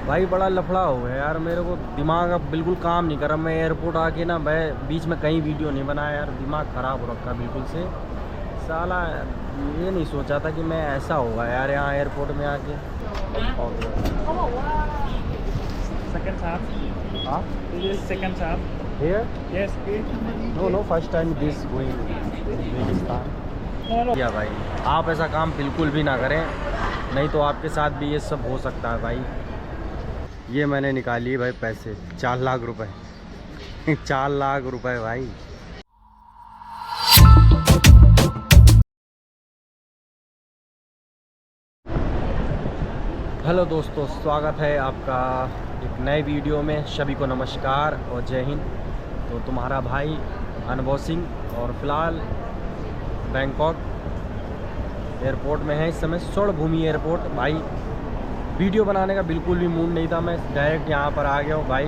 भाई बड़ा लफड़ा हो गया यार, मेरे को दिमाग अब बिल्कुल काम नहीं कर रहा। मैं एयरपोर्ट आके ना मैं बीच में कहीं वीडियो नहीं बनाया यार, दिमाग ख़राब हो रखा बिल्कुल से। साला ये नहीं सोचा था कि मैं ऐसा होगा यार यहाँ एयरपोर्ट में आके। Second half. हाँ This is second half. Here Yes. No first time this going Uzbekistan. No, no. या भाई आप ऐसा काम बिल्कुल भी ना करें, नहीं तो आपके साथ भी ये सब हो सकता है भाई। ये मैंने निकाली भाई पैसे 4 लाख रुपए 4 लाख रुपए भाई। हेलो दोस्तों, स्वागत है आपका एक नए वीडियो में। सभी को नमस्कार और जय हिंद। तो तुम्हारा भाई अनुभव सिंह और फिलहाल बैंकॉक एयरपोर्ट में है इस समय, स्वर्णभूमि एयरपोर्ट। भाई वीडियो बनाने का बिल्कुल भी मूड नहीं था, मैं डायरेक्ट यहाँ पर आ गया हूँ भाई।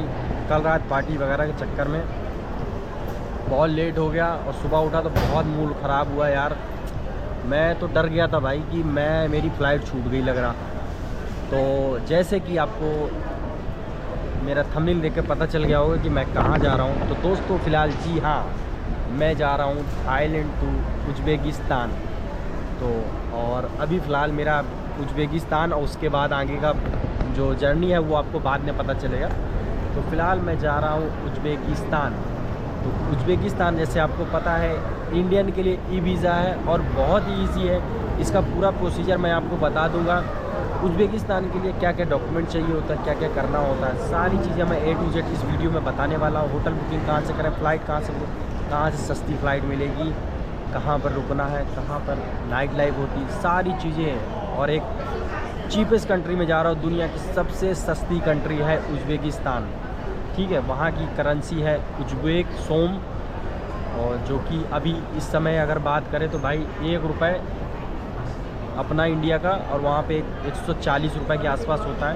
कल रात पार्टी वगैरह के चक्कर में बहुत लेट हो गया और सुबह उठा तो बहुत मूड ख़राब हुआ यार। मैं तो डर गया था भाई कि मेरी फ़्लाइट छूट गई लग रहा। तो जैसे कि आपको मेरा थंबनेल देख के पता चल गया होगा कि मैं कहाँ जा रहा हूँ। तो दोस्तों फ़िलहाल जी हाँ, मैं जा रहा हूँ थाईलैंड टू उज्बेकिस्तान। तो और अभी फ़िलहाल मेरा उज्बेकिस्तान और उसके बाद आगे का जो जर्नी है वो आपको बाद में पता चलेगा। तो फ़िलहाल मैं जा रहा हूँ उज्बेकिस्तान। तो उज्बेकिस्तान जैसे आपको पता है इंडियन के लिए ई वीज़ा है और बहुत ही ईजी है। इसका पूरा प्रोसीजर मैं आपको बता दूंगा। उज्बेकिस्तान के लिए क्या क्या डॉक्यूमेंट चाहिए होता है, क्या क्या करना होता है, सारी चीज़ें मैं A to Z इस वीडियो में बताने वाला हूँ। होटल बुकिंग कहाँ से करें, फ़्लाइट कहाँ से सस्ती फ़्लाइट मिलेगी, कहाँ पर रुकना है, कहाँ पर नाइट लाइफ होती, सारी चीज़ें हैं। और एक चीपेस्ट कंट्री में जा रहा हूँ, दुनिया की सबसे सस्ती कंट्री है उज्बेकिस्तान। ठीक है, वहाँ की करेंसी है उज्बेक सोम, और जो कि अभी इस समय अगर बात करें तो भाई 1 रुपये अपना इंडिया का, और वहाँ पे 140 रुपये के आसपास होता है।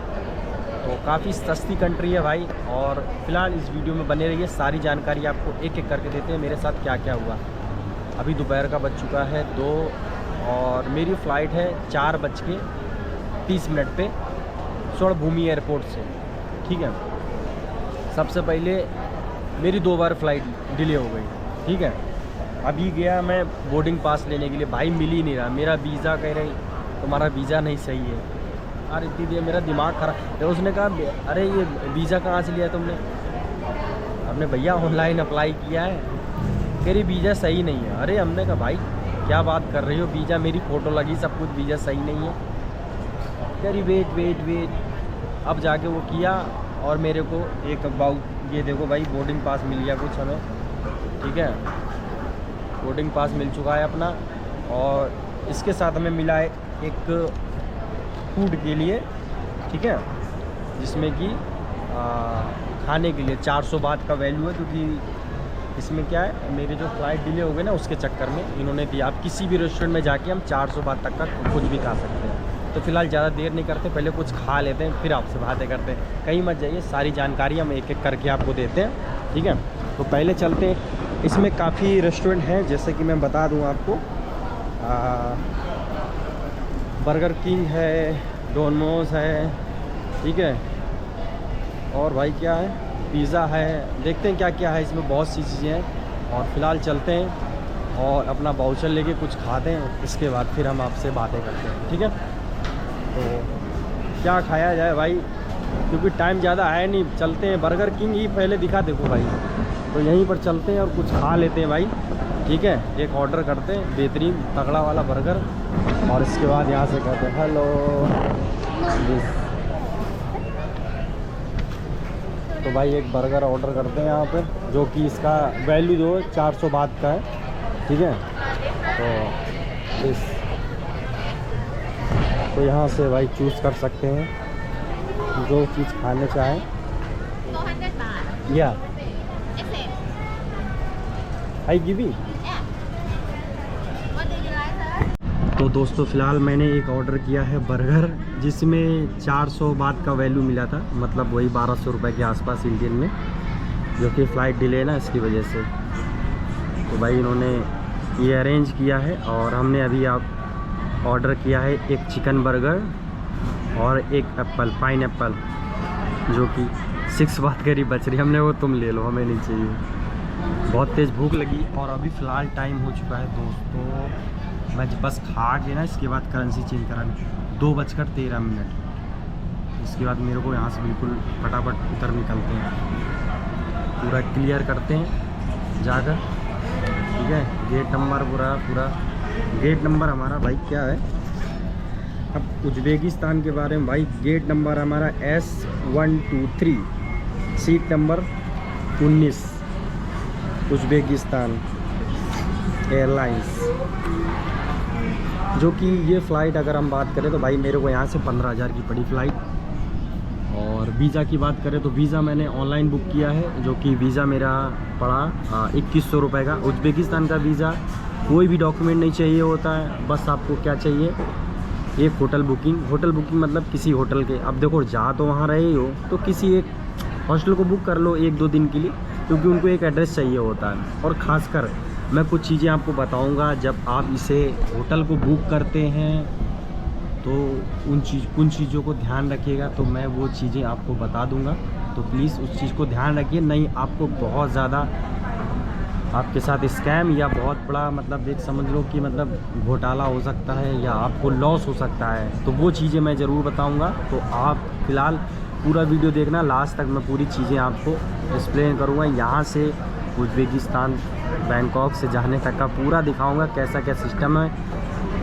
तो काफ़ी सस्ती कंट्री है भाई। और फिलहाल इस वीडियो में बने रहिए, सारी जानकारी आपको एक एक करके देते हैं मेरे साथ क्या क्या हुआ। अभी दोपहर का बज चुका है 2 और मेरी फ़्लाइट है 4:30 पे स्वर्णभूमि एयरपोर्ट से। ठीक है, सबसे पहले मेरी 2 बार फ़्लाइट डिले हो गई। ठीक है, अभी गया मैं बोर्डिंग पास लेने के लिए, भाई मिल ही नहीं रहा। मेरा वीज़ा कह रही तुम्हारा वीज़ा नहीं सही है। अरे इतनी देर मेरा दिमाग खराब। तो उसने कहा अरे ये वीज़ा कहाँ से लिया तुमने? हमने भैया ऑनलाइन अप्लाई किया है। कह रही वीज़ा सही नहीं है। अरे हमने कहा भाई क्या बात कर रही हो, वीज़ा मेरी फ़ोटो लगी सब कुछ, वीज़ा सही नहीं है। कह रही वेट। अब जाके वो किया और मेरे को एक ये देखो भाई बोर्डिंग पास मिल गया कुछ हमें। ठीक है, बोर्डिंग पास मिल चुका है अपना, और इसके साथ हमें मिला है एक फूड के लिए। ठीक है, जिसमें कि खाने के लिए 400 बात का वैल्यू है, क्योंकि इसमें क्या है मेरे जो फ़्लाइट डिले हो गए ना उसके चक्कर में इन्होंने दिया। आप किसी भी रेस्टोरेंट में जाके हम 400 बात तक का कुछ भी खा सकते हैं। तो फ़िलहाल ज़्यादा देर नहीं करते, पहले कुछ खा लेते हैं फिर आपसे बातें करते हैं। कहीं मत जाइए, सारी जानकारी हम एक एक करके आपको देते हैं। ठीक है, तो पहले चलते हैं। इसमें काफ़ी रेस्टोरेंट हैं, जैसे कि मैं बता दूं आपको, बर्गर किंग है, डोमिनोज़ है। ठीक है, और भाई क्या है, पिज़्ज़ा है। देखते हैं क्या क्या है इसमें, बहुत सी चीज़ें हैं। और फ़िलहाल चलते हैं और अपना बाउचर लेके कुछ खाते हैं, इसके बाद फिर हम आपसे बातें करते हैं। ठीक है, तो क्या खाया जाए भाई, क्योंकि टाइम ज़्यादा है नहीं। चलते हैं, बर्गर किंग ही पहले दिखा देखो भाई, तो यहीं पर चलते हैं और कुछ खा लेते हैं भाई। ठीक है, एक ऑर्डर करते हैं बेहतरीन तगड़ा वाला बर्गर, और इसके बाद यहाँ से कहते हैं हेलो। तो भाई एक बर्गर ऑर्डर करते हैं यहाँ पे, जो कि इसका वैल्यू जो है 400 बात का है। ठीक है, तो यहाँ से भाई चूज़ कर सकते हैं जो चीज़ खाने चाहें। या आई गिवी। तो दोस्तों फ़िलहाल मैंने एक ऑर्डर किया है बर्गर, जिसमें 400 बात का वैल्यू मिला था, मतलब वही 1200 रुपये के आसपास इंडियन में, जो कि फ़्लाइट डिले है ना इसकी वजह से। तो भाई इन्होंने ये अरेंज किया है, और हमने अभी ऑर्डर किया है एक चिकन बर्गर और एक पाइनएप्पल। जो कि 6 बात करी बच रही, हमने वो तुम ले लो, हमें नहीं चाहिए। बहुत तेज़ भूख लगी और अभी फ़िलहाल टाइम हो चुका है दोस्तों, मैं बस खा के ना इसके बाद करेंसी चेंज करानी, 2:13। इसके बाद मेरे को यहाँ से बिल्कुल फटाफट उतर निकलते हैं, पूरा क्लियर करते हैं जाकर, ठीक है। गेट नंबर पूरा गेट नंबर हमारा भाई क्या है, अब उज़्बेकिस्तान के बारे में भाई, गेट नंबर हमारा S123, seat number 19, Uzbekistan airlines. जो कि ये फ़्लाइट अगर हम बात करें तो भाई मेरे को यहाँ से 15,000 की पड़ी फ़्लाइट। और वीज़ा की बात करें तो वीज़ा मैंने ऑनलाइन बुक किया है, जो कि वीज़ा मेरा पड़ा 2100 रुपये का। उज़्बेकिस्तान का वीज़ा कोई भी डॉक्यूमेंट नहीं चाहिए होता है, बस आपको क्या चाहिए, एक होटल बुकिंग मतलब किसी होटल के, अब देखो जा तो वहाँ रहे हो तो किसी एक हॉस्टल को बुक कर लो 1-2 दिन के लिए, क्योंकि उनको एक एड्रेस चाहिए होता है। और ख़ासकर मैं कुछ चीज़ें आपको बताऊंगा, जब आप इसे होटल को बुक करते हैं तो उन चीज़ों को ध्यान रखिएगा, तो मैं वो चीज़ें आपको बता दूंगा, तो प्लीज़ उस चीज़ को ध्यान रखिए, नहीं आपको बहुत ज़्यादा आपके साथ स्कैम या बहुत बड़ा मतलब एक समझ लो कि मतलब घोटाला हो सकता है या आपको लॉस हो सकता है, तो वो चीज़ें मैं ज़रूर बताऊंगा। तो आप फ़िलहाल पूरा वीडियो देखना लास्ट तक, मैं पूरी चीज़ें आपको एक्सप्लेन करूँगा, यहाँ से उज़्बेकिस्तान बैंकॉक से जाने तक का पूरा दिखाऊँगा, कैसा क्या सिस्टम है,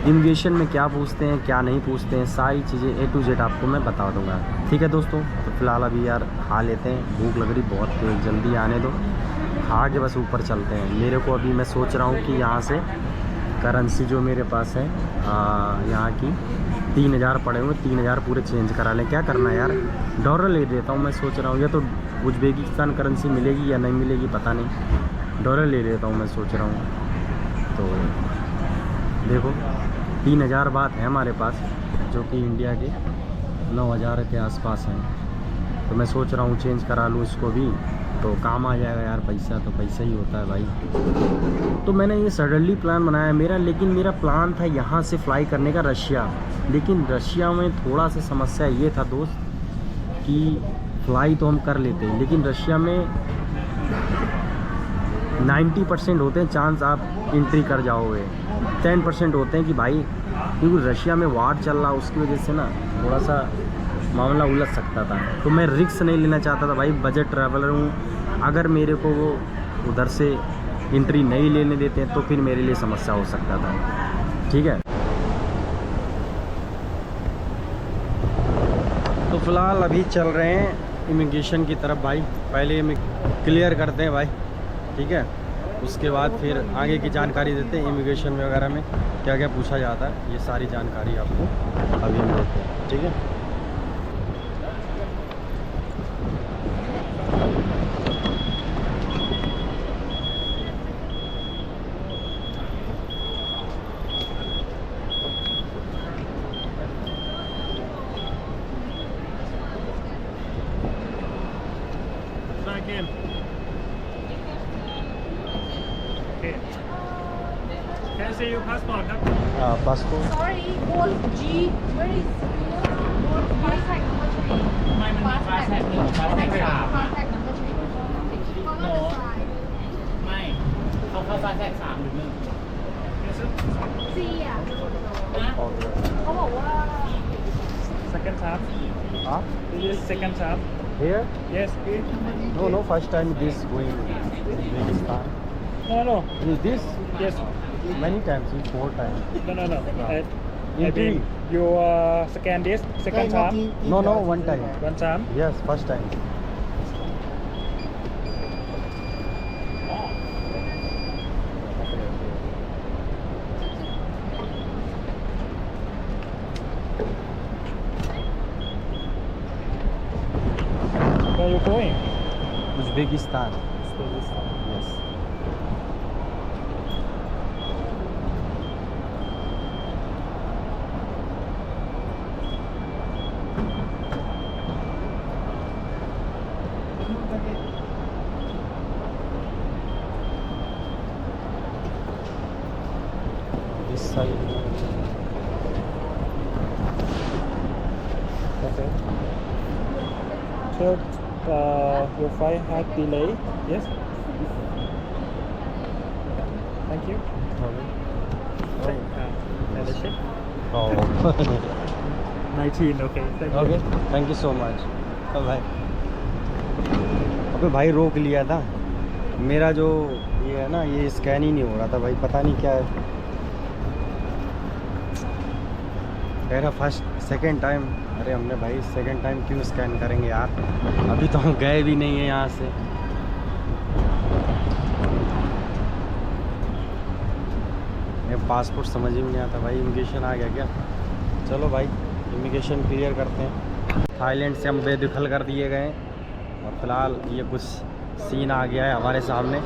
इमिग्रेशन में क्या पूछते हैं क्या नहीं पूछते हैं, सारी चीज़ें A to Z आपको मैं बता दूंगा, ठीक है दोस्तों। तो फिलहाल अभी यार खा लेते हैं, भूख लग रही बहुत तेज, जल्दी आने दो, खा के बस ऊपर चलते हैं। मेरे को अभी मैं सोच रहा हूँ कि यहाँ से करेंसी जो मेरे पास है यहाँ की 3000 पड़े हुए, 3000 पूरे चेंज करा लें, क्या करना है यार, डॉलर ले देता हूँ मैं सोच रहा हूँ, या तो उज़्बेकिस्तान करेंसी मिलेगी या नहीं मिलेगी पता नहीं, डॉलर ले लेता हूँ मैं सोच रहा हूँ। तो देखो 3000 बात है हमारे पास, जो कि इंडिया के 9000 के आसपास हैं, तो मैं सोच रहा हूँ चेंज करा लूँ इसको भी, तो काम आ जाएगा यार, पैसा तो पैसा ही होता है भाई। तो मैंने ये सडनली प्लान बनाया मेरा, लेकिन मेरा प्लान था यहाँ से फ्लाई करने का रशिया, लेकिन रशिया में थोड़ा सा समस्या ये था दोस्त कि फ़्लाई तो हम कर लेते हैं, लेकिन रशिया में 90% होते हैं चांस आप एंट्री कर जाओगे, 10% होते हैं कि भाई, क्योंकि रशिया में वार चल रहा, उसकी वजह से ना थोड़ा सा मामला उलझ सकता था, तो मैं रिस्क नहीं लेना चाहता था भाई, बजट ट्रैवलर हूँ, अगर मेरे को वो उधर से एंट्री नहीं लेने देते हैं तो फिर मेरे लिए समस्या हो सकता था, ठीक है। तो फ़िलहाल अभी चल रहे हैं इमिग्रेशन की तरफ भाई, पहले क्लियर करते हैं भाई, ठीक है, उसके बाद फिर आगे की जानकारी देते हैं, इमिग्रेशन में वगैरह में क्या क्या पूछा जाता है, ये सारी जानकारी आपको अभी हम देते हैं, ठीक है। Again. Okay. Can I see your passport? Passport Sorry, Gold G. Where is Gold Fast number 3? ไม่มันมี fast tag 1 fast tag 3 Fast tag number 3. Follow the sign. ไม่เขาเข้า fast tag 3 หรือ 1 Yes sir. C อ่ะ นะ เขาบอกว่า Second half. हाँ This is second half. here Yes. no first time this going Uzbekistan No. this Yes. many times 4 times No. I Entry. mean, you scan this second half. no one time One time. yes first time Where are you going? Uzbekistan yes this side Okay. said your flight had delay. Yes. Thank you. And the ship? Oh. 19, okay. Thank you. Okay, thank you so much. Bye. अबे भाई रोक लिया था, मेरा जो ये है ना, ये स्कैन ही नहीं हो रहा था भाई, पता नहीं क्या है। मेरा फर्स्ट सेकंड टाइम, अरे हमने भाई सेकंड टाइम क्यों स्कैन करेंगे यार, अभी तो हम गए भी नहीं हैं यहाँ से। मेरा पासपोर्ट समझ ही नहीं आता भाई, इमिग्रेशन आ गया क्या? चलो भाई इमिग्रेशन क्लियर करते हैं। थाईलैंड से हम बेदखल कर दिए गए हैं और फ़िलहाल ये कुछ सीन आ गया है हमारे सामने,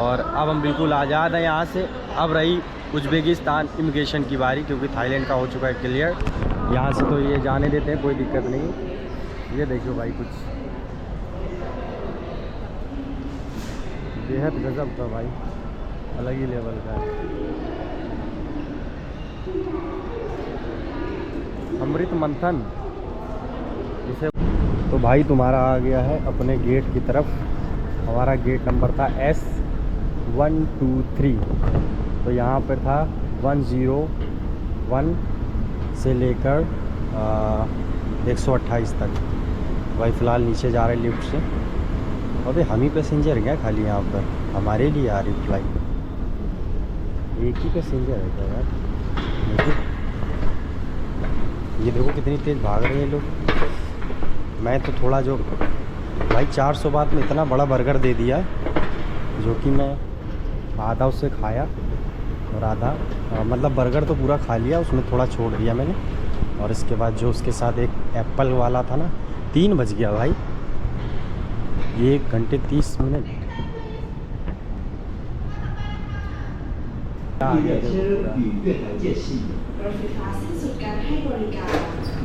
और अब हम बिल्कुल आज़ाद हैं यहाँ से। अब रही उज़्बेकिस्तान इमिग्रेशन की बारी, क्योंकि थाईलैंड का हो चुका है क्लियर। यहाँ से तो ये जाने देते हैं, कोई दिक्कत नहीं। ये देखो भाई कुछ बेहद गजब था भाई, अलग ही लेवल का है। अमृत मंथन इसे। तो भाई तुम्हारा आ गया है अपने गेट की तरफ। हमारा गेट नंबर था S123, तो यहाँ पर था 101 से लेकर 128 तक। भाई फ़िलहाल नीचे जा रहे लिफ्ट से। अबे हम ही पैसेंजर क्या खाली यहाँ पर, हमारे लिए आ रही फ्लाइट, एक ही पैसेंजर है क्या यार? ये देखो कितनी तेज़ भाग रहे हैं लोग। मैं तो थोड़ा जो भाई 400 बात में इतना बड़ा बर्गर दे दिया, जो कि मैं आधा उससे खाया और आधा मतलब बर्गर तो पूरा खा लिया, उसमें थोड़ा छोड़ दिया मैंने। और इसके बाद जो उसके साथ एक एप्पल वाला था ना, 3 बज गया भाई, 1 घंटे 30 मिनट आ गया।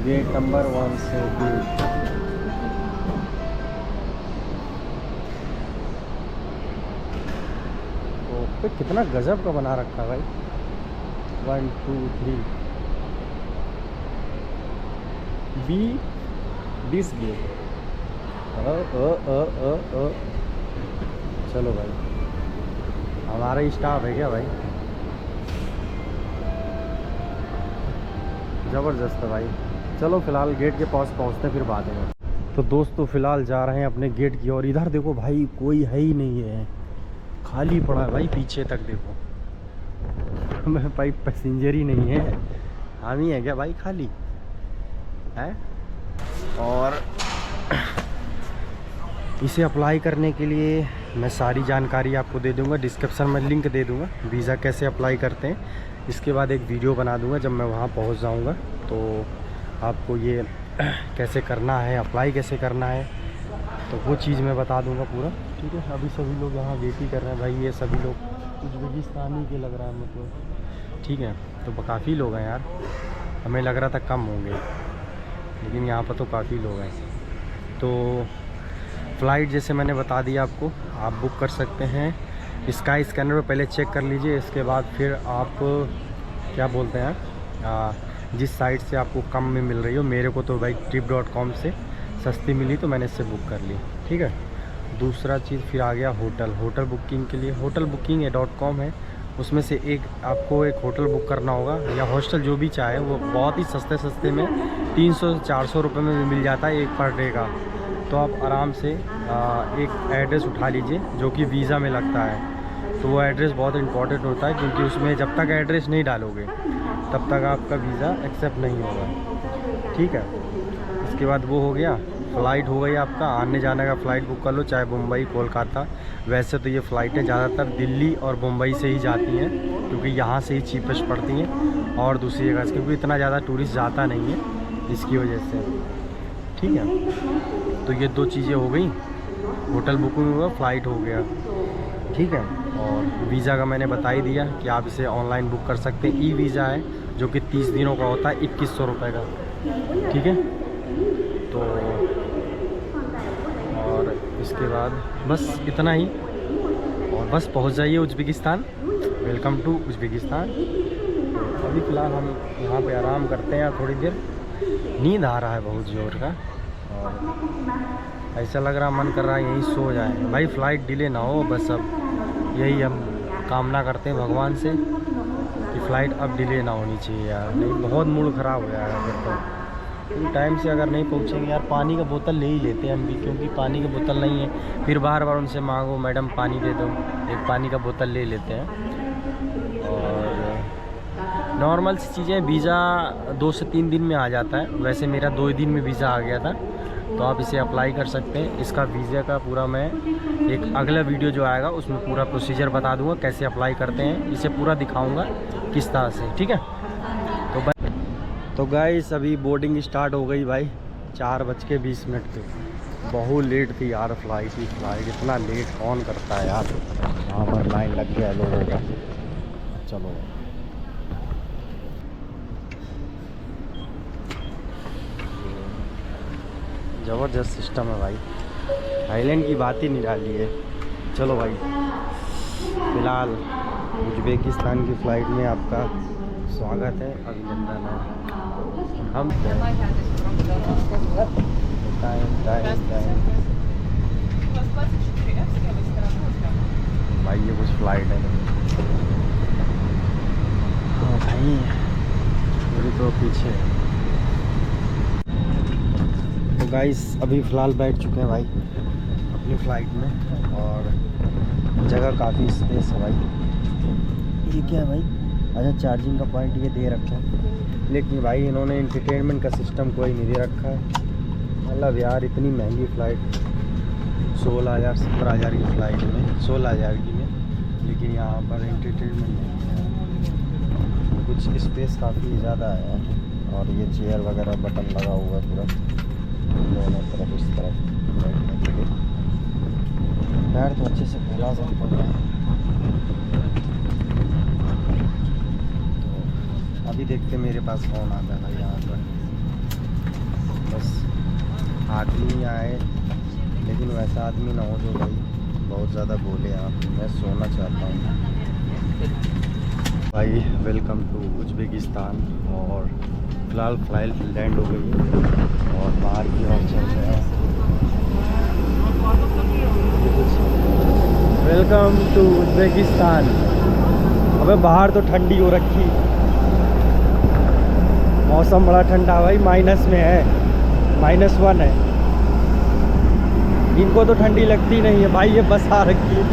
गेट नंबर 1 से 2। तो कितना गजब का बना रखा है भाई। 1 2 3 बी दिस गेट। चलो भाई, हमारा ही स्टाफ है क्या भाई? ज़बरदस्त है भाई। चलो फ़िलहाल गेट के पास पहुँचते फिर बात है। तो दोस्तों फ़िलहाल जा रहे हैं अपने गेट की ओर। इधर देखो भाई कोई है ही नहीं है, खाली पड़ा है भाई, पीछे तक देखो। मैं भाई पैसेंजर ही नहीं है, हम ही है क्या भाई खाली है? और इसे अप्लाई करने के लिए मैं सारी जानकारी आपको दे दूंगा, डिस्क्रिप्शन में लिंक दे दूंगा, वीज़ा कैसे अप्लाई करते हैं। इसके बाद एक वीडियो बना दूंगा जब मैं वहाँ पहुँच जाऊँगा, तो आपको ये कैसे करना है, अप्लाई कैसे करना है, तो वो चीज़ मैं बता दूंगा पूरा। ठीक है, अभी सभी लोग यहाँ वेट ही कर रहे हैं भाई, ये सभी लोग उज़्बेकिस्तानी के लग रहा है मुझको। ठीक है, तो काफ़ी लोग हैं यार, हमें लग रहा था कम होंगे, लेकिन यहाँ पर तो काफ़ी लोग हैं। तो फ़्लाइट जैसे मैंने बता दिया आपको, आप बुक कर सकते हैं स्काई स्कैनर पर, पहले चेक कर लीजिए, इसके बाद फिर आप क्या बोलते हैं जिस साइट से आपको कम में मिल रही हो। मेरे को तो भाई trip.com से सस्ती मिली तो मैंने इससे बुक कर ली। ठीक है, दूसरा चीज़ फिर आ गया होटल बुकिंग के लिए। होटल बुकिंग .com है, उसमें से एक आपको एक होटल बुक करना होगा, या हॉस्टल जो भी चाहे, वो बहुत ही सस्ते में 300-400 रुपये में भी मिल जाता है एक पर डे का। तो आप आराम से एक एड्रेस उठा लीजिए जो कि वीज़ा में लगता है। तो वो एड्रेस बहुत इंपॉर्टेंट होता है, क्योंकि उसमें जब तक एड्रेस नहीं डालोगे तब तक आपका वीज़ा एक्सेप्ट नहीं होगा। ठीक है, इसके बाद वो हो गया, फ़्लाइट हो गई आपका, आने जाने का फ़्लाइट बुक कर लो, चाहे मुंबई कोलकाता। वैसे तो ये फ़्लाइटें ज़्यादातर दिल्ली और मुंबई से ही जाती हैं, क्योंकि यहाँ से ही चीपेस्ट पड़ती हैं, और दूसरी जगह से क्योंकि इतना ज़्यादा टूरिस्ट जाता नहीं है, इसकी वजह से। ठीक है, तो ये 2 चीज़ें हो गई, होटल बुकिंग हुआ, फ़्लाइट हो गया। ठीक है, और वीज़ा का मैंने बता ही दिया कि आप इसे ऑनलाइन बुक कर सकते हैं। ई वीज़ा है जो कि 30 दिनों का होता है, 2100 रुपये का। ठीक है, तो और इसके बाद बस इतना ही, और बस पहुंच जाइए उज़्बेकिस्तान। Welcome to Uzbekistan. तो अभी फ़िलहाल हम यहाँ पे आराम करते हैं थोड़ी देर, नींद आ रहा है बहुत ज़ोर का, और ऐसा लग रहा मन कर रहा है यहीं सो जाए भाई, फ़्लाइट डिले ना हो बस। अब यही हम कामना करते हैं भगवान से कि फ़्लाइट अब डिले ना होनी चाहिए यार, नहीं बहुत मूड ख़राब हो जाएगा फिर तो। टाइम से अगर नहीं पहुँचेंगे यार, पानी का बोतल ले ही लेते हैं हम भी, क्योंकि पानी की बोतल नहीं है फिर बार बार उनसे मांगो मैडम पानी दे दो, एक पानी का बोतल ले लेते हैं। और नॉर्मल सी चीज़ें, वीज़ा 2 से 3 दिन में आ जाता है, वैसे मेरा 2 दिन में वीज़ा आ गया था, तो आप इसे अप्लाई कर सकते हैं। इसका वीज़ा का पूरा मैं एक अगला वीडियो जो आएगा उसमें पूरा प्रोसीजर बता दूंगा, कैसे अप्लाई करते हैं, इसे पूरा दिखाऊंगा किस तरह से, ठीक है। तो गाइस अभी बोर्डिंग स्टार्ट हो गई भाई, 4:20 पे। बहुत लेट थी यार फ्लाइट इतना लेट कौन करता है यार। यहाँ पर लाइन लग गया लोगों का। चलो ज़बरदस्त सिस्टम है भाई, थाईलैंड की बात ही निराली है। चलो भाई, फ़िलहाल उज़्बेकिस्तान की फ़्लाइट में आपका स्वागत है, अभिनंदन है। हम भाई ये कुछ फ़्लाइट है भाई, मेरी तो पीछे। तो गाइस अभी फ़िलहाल बैठ चुके हैं भाई अपनी फ़्लाइट में, और जगह काफ़ी स्पेस है भाई। ये क्या है भाई, अच्छा चार्जिंग का पॉइंट ये दे रखा है, लेकिन भाई इन्होंने एंटरटेनमेंट का सिस्टम कोई नहीं दे रखा है। मतलब यार इतनी महंगी फ़्लाइट 16,000 17,000 की फ़्लाइट में, 16,000 की में, लेकिन यहाँ पर एंटरटेनमेंट नहीं है। कुछ स्पेस काफ़ी ज़्यादा है, और ये चेयर वगैरह बटन लगा हुआ है पूरा दोनों तरफ, इस तरफ बैठने के लिए। पैर तो अच्छे से फैला सकते हैं। अभी देखते मेरे पास कौन आता है भाई यहाँ पर, बस आदमी आए, लेकिन वैसा आदमी ना हो जो भाई बहुत ज़्यादा बोले। आप मैं सोना चाहता हूँ भाई। वेलकम टू उज़्बेकिस्तान, और फ़िलहाल फ्लाइट लैंड हो गई है और बाहर की ओर चल रहे हैं। Welcome to Uzbekistan. अबे बाहर तो ठंडी हो रखी, मौसम बड़ा ठंडा भाई, माइनस में है, -1 है। इनको तो ठंडी लगती नहीं है भाई, ये बस आ रखी है।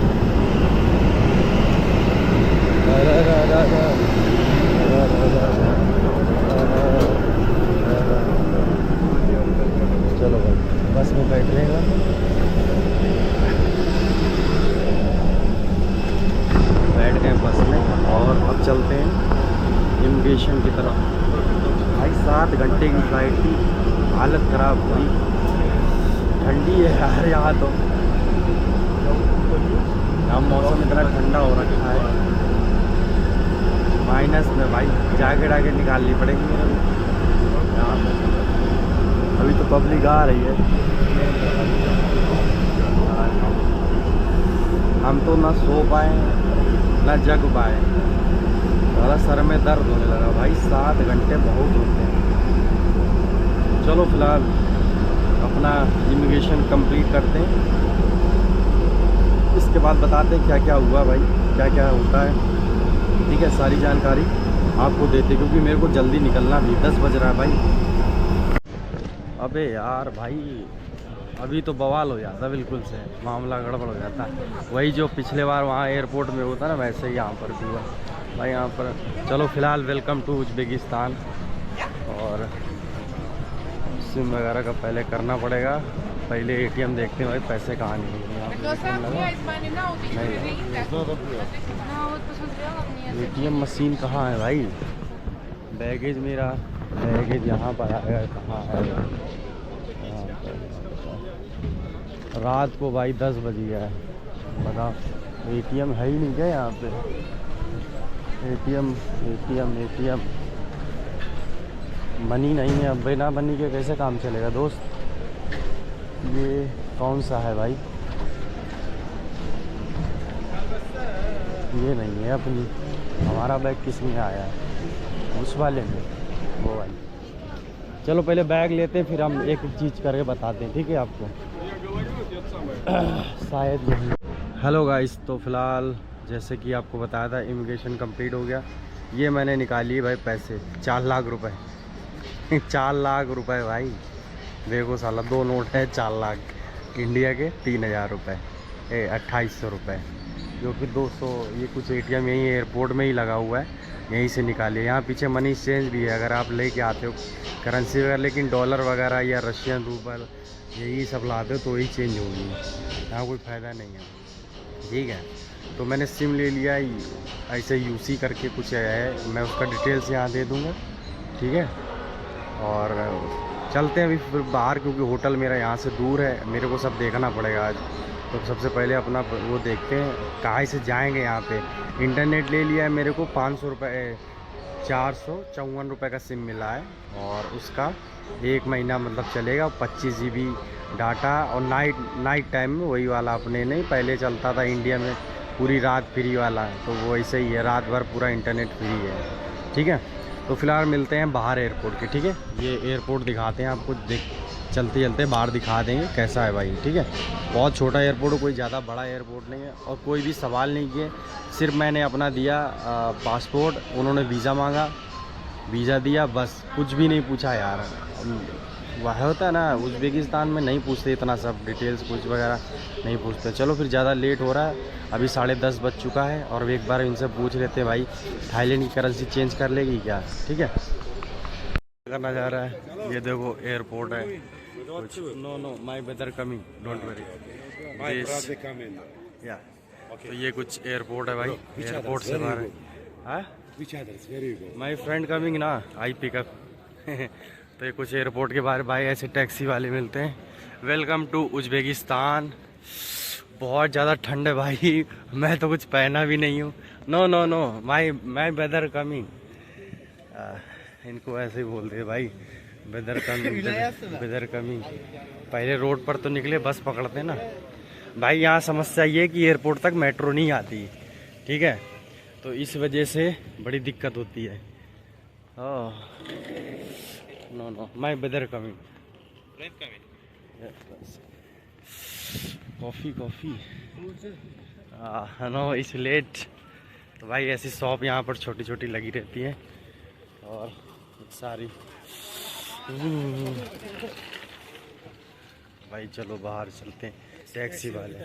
चलो भाई बस में बैठ लेगा, बैठ गए बस में, और अब चलते हैं इमिग्रेशन की तरफ। भाई 7 घंटे की फ़्लाइट थी, हालत ख़राब हुई, ठंडी है यार यहाँ तो। यहाँ मौसम इतना ठंडा हो रखा है, माइनस में भाई, जैकेट निकालनी पड़ेगी मेरे को यहाँ पर। अभी तो पब्लिक आ रही है, हम तो ना सो पाए ना जग पाए, थोड़ा सर में दर्द होने लगा भाई। 7 घंटे बहुत होते हैं। चलो फ़िलहाल अपना इमिग्रेशन कंप्लीट करते हैं, इसके बाद बताते हैं क्या क्या हुआ भाई, क्या क्या होता है, ठीक है। सारी जानकारी आपको देते, क्योंकि मेरे को जल्दी निकलना भी, 10 बज रहा है भाई। अबे यार भाई अभी तो बवाल हो जाता बिल्कुल से, मामला गड़बड़ हो जाता। वही जो पिछले बार वहाँ एयरपोर्ट में होता ना, वैसे ही यहाँ पर भी हुआ भाई यहाँ पर। चलो फ़िलहाल वेलकम टू उज़्बेकिस्तान, और सिम वगैरह का पहले करना पड़ेगा। पहले ATM देखते हैं भाई, पैसे कहाँ निकलेंगे। ATM मशीन कहाँ है भाई, बैगेज मेरा बैगेज यहाँ पर आएगा, कहाँ आएगा। रात को भाई 10 बज गया है, बताओ ATM है ही नहीं क्या यहाँ पे। ATM मनी नहीं है, अब बिना मनी के कैसे काम चलेगा दोस्त। ये कौन सा है भाई, ये नहीं है अपनी, हमारा बैग किस में आया है, उस वाले में, वो वाले। चलो पहले बैग लेते हैं, फिर हम एक एक चीज़ करके बताते हैं, ठीक है आपको। शायद यही। हेलो गाइस, तो फ़िलहाल जैसे कि आपको बताया था इमिग्रेशन कंप्लीट हो गया। ये मैंने निकाली भाई पैसे 4 लाख रुपए 4 लाख रुपए भाई। देखो साला 2 नोट है 4 लाख इंडिया के, 3000 रुपये 2800 रुपये, जो कि 200। ये कुछ ATM यहीं एयरपोर्ट में ही लगा हुआ है, यहीं से निकाले। यहाँ पीछे मनी एक्सचेंज भी है अगर आप लेके आते हो करेंसी वगैरह, लेकिन डॉलर वगैरह या रशियन रूबल यही सब लाते हो तो ही चेंज होगी, यहाँ कोई फ़ायदा नहीं है। ठीक है, तो मैंने सिम ले लिया ऐसे UC करके कुछ है, मैं उसका डिटेल्स यहाँ दे दूँगा। ठीक है, और चलते हैं अभी फिर बाहर, क्योंकि होटल मेरा यहाँ से दूर है, मेरे को सब देखना पड़ेगा आज। तो सबसे पहले अपना वो देखते हैं कहाँ से जाएंगे। यहाँ पे इंटरनेट ले लिया है मेरे को 500 रुपये, 454 रुपये का सिम मिला है, और उसका 1 महीना मतलब चलेगा। 25 GB डाटा, और नाइट टाइम में वही वाला, अपने नहीं पहले चलता था इंडिया में पूरी रात फ्री वाला, तो वो ऐसे ही है, रात भर पूरा इंटरनेट फ्री है। ठीक है, तो फिलहाल मिलते हैं बाहर एयरपोर्ट के। ठीक है, ये एयरपोर्ट दिखाते हैं आपको, चलते चलते बाहर दिखा देंगे कैसा है भाई। ठीक है, बहुत छोटा एयरपोर्ट है, कोई ज़्यादा बड़ा एयरपोर्ट नहीं है, और कोई भी सवाल नहीं किए, सिर्फ मैंने अपना दिया पासपोर्ट, उन्होंने वीज़ा मांगा, वीज़ा दिया, बस कुछ भी नहीं पूछा यार। वह होता है ना उज़्बेकिस्तान में नहीं पूछते इतना सब डिटेल्स, कुछ वगैरह नहीं पूछते। चलो फिर ज़्यादा लेट हो रहा है, अभी 10:30 बज चुका है, और एक बार इनसे पूछ लेते हैं भाई थाईलैंड की करेंसी चेंज कर लेगी क्या। ठीक है, करना जा रहा है, ये देखो एयरपोर्ट है। No my brother coming, don't worry या। तो ये कुछ एयरपोर्ट है भाई, एयरपोर्ट से बाहर है। माय फ्रेंड कमिंग ना, आई पिकअप तो ये कुछ एयरपोर्ट के बाहर भाई ऐसे टैक्सी वाले मिलते हैं। Welcome to Uzbekistan. बहुत ज़्यादा ठंड है भाई, मैं तो कुछ पहना भी नहीं हूँ। नो माय ब्रदर कमिंग, इनको ऐसे ही बोलते हैं भाई, वेदर कमिंग। पहले रोड पर तो निकले, बस पकड़ते ना भाई। यहाँ समस्या ये कि एयरपोर्ट तक मेट्रो नहीं आती। ठीक है, तो इस वजह से बड़ी दिक्कत होती है। No my brother coming. Coffee no it's late. तो भाई ऐसी शॉप यहाँ पर छोटी छोटी लगी रहती है, और सारी भाई चलो बाहर चलते हैं। टैक्सी वाले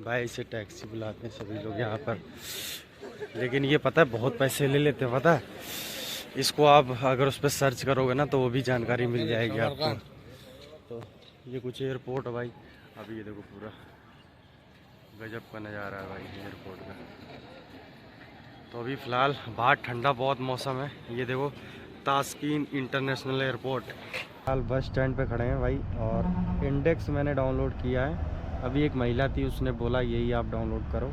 भाई से टैक्सी बुलाते हैं सभी लोग यहाँ पर, लेकिन ये पता है बहुत पैसे ले लेते हैं, पता है इसको। आप अगर उस पर सर्च करोगे ना तो वो भी जानकारी मिल जाएगी आपको। तो ये कुछ एयरपोर्ट है भाई, अभी ये देखो पूरा गजब का नज़ारा है भाई एयरपोर्ट का। तो अभी फ़िलहाल बाहर ठंडा बहुत मौसम है। ये देखो तास्किन इंटरनेशनल एयरपोर्ट। फिलहाल बस स्टैंड पे खड़े हैं भाई, और इंडेक्स मैंने डाउनलोड किया है। अभी एक महिला थी, उसने बोला यही आप डाउनलोड करो,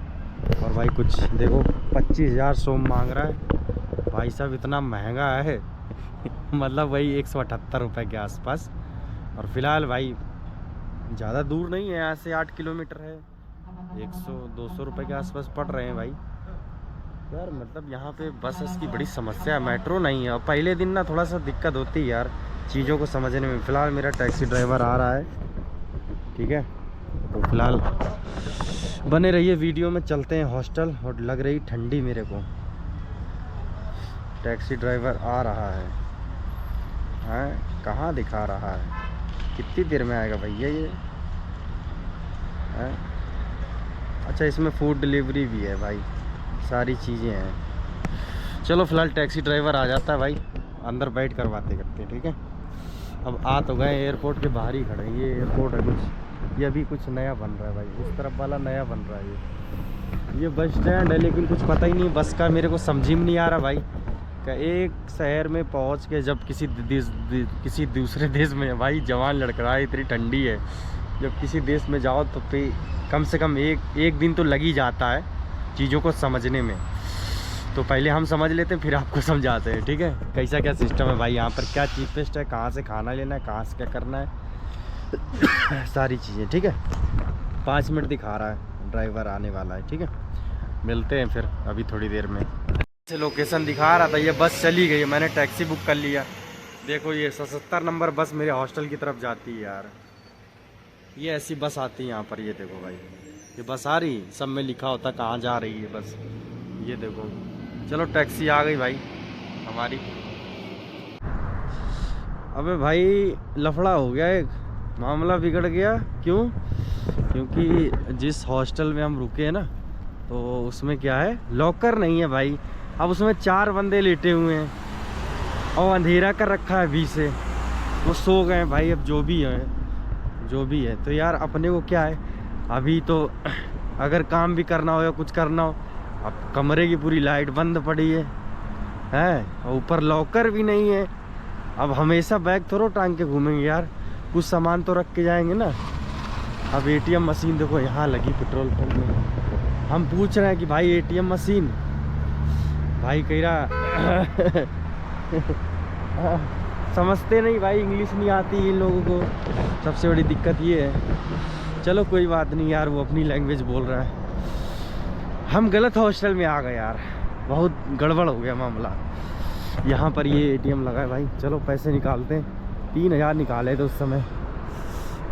और भाई कुछ देखो 25,000 सोम मांग रहा है भाई साहब, इतना महंगा है मतलब वही 178 रुपये के आसपास। और फिलहाल भाई ज़्यादा दूर नहीं है, यहाँ से 8 किलोमीटर है, 100-200 रुपये के आसपास पड़ रहे हैं भाई यार। मतलब यहाँ पे बसेस की बड़ी समस्या है, मेट्रो नहीं है, और पहले दिन ना थोड़ा सा दिक्कत होती है यार चीज़ों को समझने में। फ़िलहाल मेरा टैक्सी ड्राइवर आ रहा है, ठीक है, तो फिलहाल बने रहिए वीडियो में। चलते हैं हॉस्टल, और लग रही ठंडी मेरे को। टैक्सी ड्राइवर आ रहा है, हैं कहाँ दिखा रहा है, कितनी देर में आएगा भैया ये है? अच्छा, इसमें फूड डिलीवरी भी है भाई, सारी चीज़ें हैं। चलो फिलहाल टैक्सी ड्राइवर आ जाता है भाई, अंदर बैठ कर बातें करते हैं। ठीक है, अब आ तो गए, एयरपोर्ट के बाहर ही खड़े हैं। ये एयरपोर्ट है कुछ, ये अभी कुछ नया बन रहा है भाई, इस तरफ वाला नया बन रहा है। ये बस स्टैंड है, लेकिन कुछ पता ही नहीं बस का, मेरे को समझ में नहीं आ रहा भाई। एक शहर में पहुंच के जब किसी दूसरे देश में भाई जवान लड़का है, इतनी ठंडी है, जब किसी देश में जाओ तो फिर कम से कम एक दिन तो लग ही जाता है चीज़ों को समझने में। तो पहले हम समझ लेते हैं, फिर आपको समझाते हैं। ठीक है, कैसा क्या सिस्टम है भाई यहाँ पर, क्या चीपेस्ट है, कहाँ से खाना लेना है, कहाँ से क्या करना है सारी चीज़ें। ठीक है, 5 मिनट दिखा रहा है, ड्राइवर आने वाला है। ठीक है, मिलते हैं फिर अभी थोड़ी देर में। से लोकेशन दिखा रहा था, ये बस चली गई, मैंने टैक्सी बुक कर लिया। देखो ये 77 नंबर बस मेरे हॉस्टल की तरफ जाती है यार। ये ऐसी बस आती है यहाँ पर, ये देखो भाई, ये बस आ रही, सब में लिखा होता कहाँ जा रही है बस। ये देखो, चलो टैक्सी आ गई भाई हमारी। अबे भाई लफड़ा हो गया, एक मामला बिगड़ गया। क्यों? क्योंकि जिस हॉस्टल में हम रुके हैं ना, तो उसमें क्या है, लॉकर नहीं है भाई। अब उसमें 4 बंदे लेटे हुए हैं और अंधेरा कर रखा है 20 से, वो सो गए हैं भाई। अब जो भी है तो यार अपने को क्या है, अभी तो अगर काम भी करना हो या कुछ करना हो, अब कमरे की पूरी लाइट बंद पड़ी है और ऊपर लॉकर भी नहीं है। अब हमेशा बैग थोड़ा टांग के घूमेंगे यार, कुछ सामान तो रख के जाएंगे ना। अब एटीएम मशीन देखो यहाँ लगी पेट्रोल पंप में। हम पूछ रहे हैं कि भाई एटीएम मशीन, भाई कह रहा समझते नहीं भाई, इंग्लिश नहीं आती इन लोगों को, सबसे बड़ी दिक्कत ये है। चलो कोई बात नहीं यार, वो अपनी लैंग्वेज बोल रहा है। हम गलत हॉस्टल में आ गए यार, बहुत गड़बड़ हो गया मामला। यहाँ पर ये एटीएम लगा है भाई, चलो पैसे निकालते हैं। 3000 निकाले थे उस समय,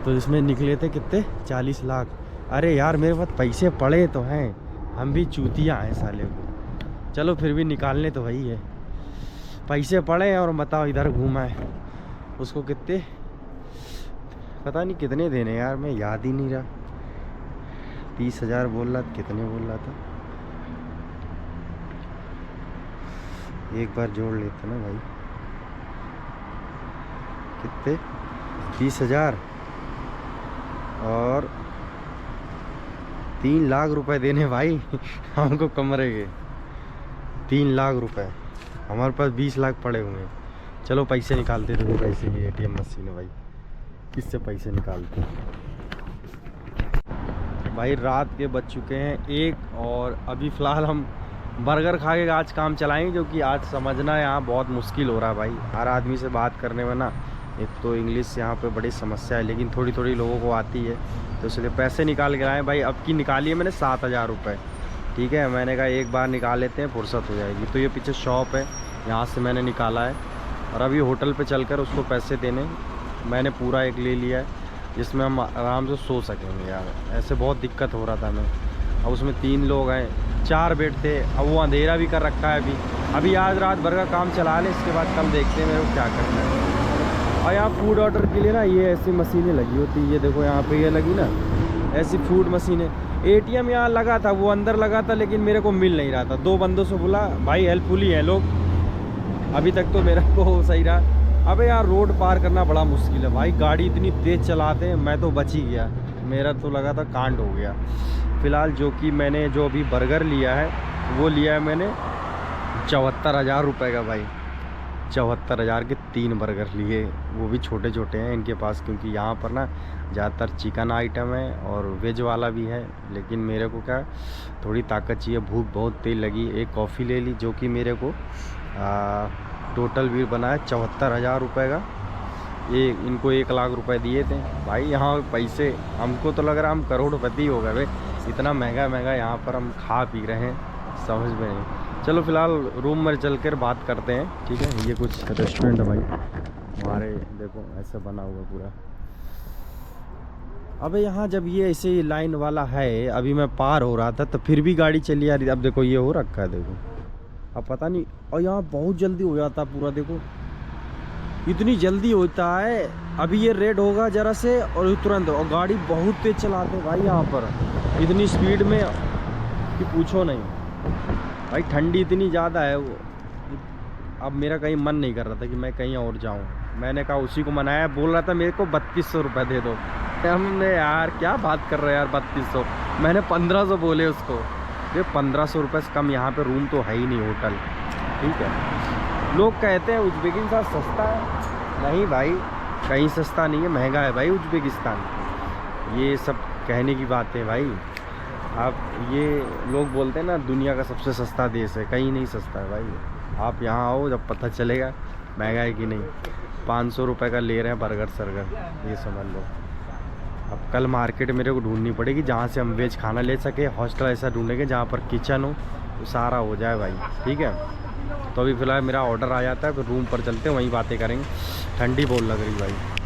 तो इसमें निकले थे कितने, 40 लाख। अरे यार मेरे पास पैसे पड़े तो हैं, हम भी चूतिया हैं साले को। चलो फिर भी निकालने तो वही है, पैसे पड़े हैं। और बताओ इधर घूमा है, उसको कितने, पता नहीं कितने देने यार, मैं याद ही नहीं रहा। 30,000 बोल रहा था, कितने बोल रहा था, एक बार जोड़ लेते ना भाई, कितने, 30,000 और 3 लाख रुपए देने भाई हमको कमरे के। 3 लाख रुपए, हमारे पास 20 लाख पड़े हुए हैं। चलो पैसे निकालते थे, पैसे की एटीएम मशीन है भाई, किससे पैसे निकालते भाई। रात के बज चुके हैं 1 और अभी फ़िलहाल हम बर्गर खा के आज काम चलाएंगे, क्योंकि आज समझना यहाँ बहुत मुश्किल हो रहा है भाई। हर आदमी से बात करने में ना, एक तो इंग्लिश यहाँ पे बड़ी समस्या है, लेकिन थोड़ी थोड़ी लोगों को आती है, तो इसलिए पैसे निकाल के लाए भाई। अब की निकाली है मैंने 7,000 रुपये, ठीक है। मैंने कहा एक बार निकाल लेते हैं, फुर्सत हो जाएगी। तो ये पीछे शॉप है, यहाँ से मैंने निकाला है, और अभी होटल पे चलकर उसको पैसे देने। मैंने पूरा एक ले लिया है, जिसमें हम आराम से सो सकेंगे यार, ऐसे बहुत दिक्कत हो रहा था हमें। अब उसमें 3 लोग हैं, 4 बेड थे, अब वो अंधेरा भी कर रखा है अभी आज रात भर का काम चला ले, इसके बाद कल देखते हैं मेरे को क्या करना है। और यहाँ फूड ऑर्डर के लिए ना ये ऐसी मशीनें लगी होती, ये देखो यहाँ पे ये लगी ना, ऐसी फूड मशीनें। एटीएम यहाँ लगा था, वो अंदर लगा था, लेकिन मेरे को मिल नहीं रहा था। 2 बंदों से बोला भाई, हेल्पफुल ही हैं लोग, अभी तक तो मेरा को सही रहा। अबे यार रोड पार करना बड़ा मुश्किल है भाई, गाड़ी इतनी तेज़ चलाते हैं। मैं तो बच ही गया, मेरा तो लगा था कांड हो गया। फ़िलहाल मैंने जो अभी बर्गर लिया है, वो लिया है मैंने 74,000 रुपये का भाई। 74,000 के 3 बर्गर लिए, वो भी छोटे छोटे हैं इनके पास, क्योंकि यहाँ पर ना ज़्यादातर चिकन आइटम है और वेज वाला भी है। लेकिन मेरे को क्या, थोड़ी ताकत चाहिए, भूख बहुत तेज लगी। एक कॉफ़ी ले ली, जो कि मेरे को टोटल बिल बना है 74,000 रुपये का। इनको 1 लाख रुपए दिए थे भाई। यहाँ पैसे, हमको तो लग रहा हम करोड़पति हो गए भाई, इतना महंगा यहाँ पर हम खा पी रहे हैं, समझ में नहीं। चलो फिलहाल रूम में चल कर बात करते हैं, ठीक है। ये कुछ रेस्टोरेंट है भाई हमारे, देखो ऐसा बना हुआ पूरा। अबे यहाँ जब ये ऐसे लाइन वाला है, अभी मैं पार हो रहा था तो फिर भी गाड़ी चली आ रही थी। अब देखो ये हो रखा है, देखो अब पता नहीं। और यहाँ बहुत जल्दी हो जाता पूरा, देखो इतनी जल्दी होता है। अभी ये रेड होगा ज़रा से और तुरंत, और गाड़ी बहुत तेज़ चलाते हैं भाई यहाँ पर, इतनी स्पीड में कि पूछो नहीं भाई। ठंडी इतनी ज़्यादा है वो, अब मेरा कहीं मन नहीं कर रहा था कि मैं कहीं और जाऊँ। मैंने कहा उसी को मनाया, बोल रहा था मेरे को 3200 रुपये दे दो। हमने यार क्या बात कर रहे हैं यार, 3200, मैंने 1500 बोले उसको। ये 1500 रुपये से कम यहाँ पे रूम तो है ही नहीं, होटल, ठीक है। लोग कहते हैं उज़्बेकिस्तान सस्ता है, नहीं भाई कहीं सस्ता नहीं है, महंगा है भाई उज़्बेकिस्तान। ये सब कहने की बात है भाई। आप ये लोग बोलते हैं ना दुनिया का सबसे सस्ता देश है, कहीं नहीं सस्ता है भाई। आप यहाँ आओ जब पता चलेगा महंगा है कि नहीं। 500 रुपये का ले रहे हैं बर्गर सर्गर, ये समझ लो। अब कल मार्केट मेरे को ढूंढनी पड़ेगी जहाँ से हम वेज खाना ले सके। हॉस्टल ऐसा ढूंढेंगे जहाँ पर किचन हो, तो सारा हो जाए भाई, ठीक है। तो अभी फ़िलहाल मेरा ऑर्डर आ जाता है, फिर रूम पर चलते हैं, वहीं बातें करेंगे। ठंडी बहुत लग रही भाई।